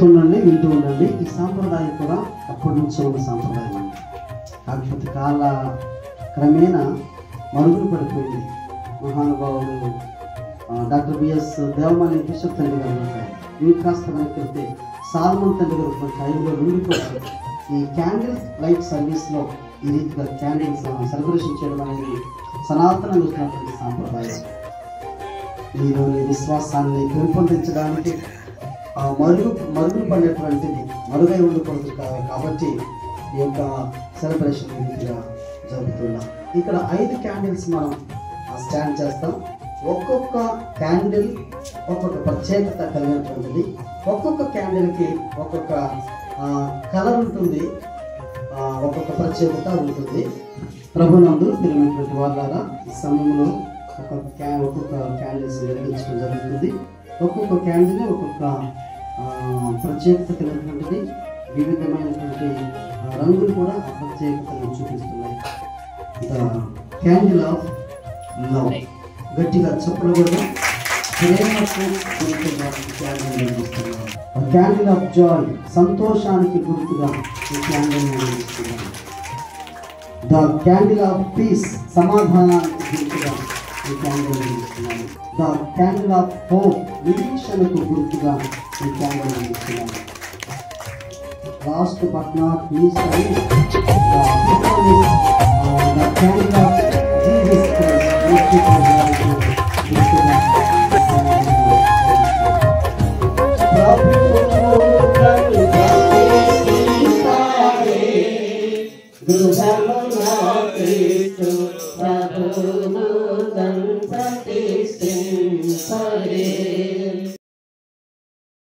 చూస్తుండండి, వింటూ ఉండండి. ఈ సాంప్రదాయం కూడా అప్పటి నుంచి ఉన్న సాంప్రదాయం అండి. కాకపోతే కాల క్రమేణా మరుగులు పడిపోయింది. మహానుభావుడు డాక్టర్ బిఎస్ దేవమాని బిషప్ తండ్రి గారు ఉంటాయి. ఇంకాస్త వెనక్కి సాల్మన్ తండ్రి గారు ఒక టైంలో ఉండిపోయి ఈ క్యాండిల్ లైట్ సర్వీస్లో ఈ రీతిగా క్యాండిల్స్ సెలబ్రేషన్ చేయడం అనేది సనాతనంగా వచ్చినటువంటి సాంప్రదాయం. మీలోని విశ్వాసాన్ని పెంపొందించడానికి మరుగులు పడినటువంటిది మరుగై ఉండకూడదు కాబట్టి ఈ యొక్క సెలబ్రేషన్ రీతిగా జరుగుతున్నాం. ఇక్కడ 5 క్యాండిల్స్ మనం స్టాండ్ చేస్తాం. ఒక్కొక్క క్యాండిల్ ఒక్కొక్క ప్రత్యేకత కలిగినటువంటిది. ఒక్కొక్క క్యాండిల్కి ఒక్కొక్క కలర్ ఉంటుంది, ఒక్కొక్క ప్రత్యేకత ఉంటుంది. ప్రభునందు ప్రియమైనటువంటి వాళ్ళారా, ఈ సమయంలో ఒక్కొక్క క్యాండిల్స్ వెలిగించడం జరుగుతుంది. ఒక్కొక్క క్యాండిల్ ఒక్కొక్క ప్రత్యేకత కలిగినటువంటిది. వివిధమైనటువంటి రంగులు కూడా ఆ ప్రత్యేకతను చూపిస్తున్నాయి. ద క్యాండిల్ ఆఫ్ లవ్, గట్టిగా చెప్పడం కూడా ప్రేమకు గుర్తుగా క్యాండిల్ వెలిగిస్తున్నాం. క్యాండిల్ ఆఫ్ జాయ్, సంతోషానికి గుర్తుగా ఈ క్యాండిల్ వెలిగిస్తున్నాం. ద క్యాండిల్ ఆఫ్ పీస్, సమాధానానికి గుర్తుగా ఈ క్యాండిల్ వెలిగిస్తున్నాం. ద క్యాండిల్ ఆఫ్ హోప్, నిరీక్షణకు గుర్తుగా ఈ క్యాండిల్ వెలిగిస్తున్నాం. Last but not least the candle of Jesus Christ, Prabhu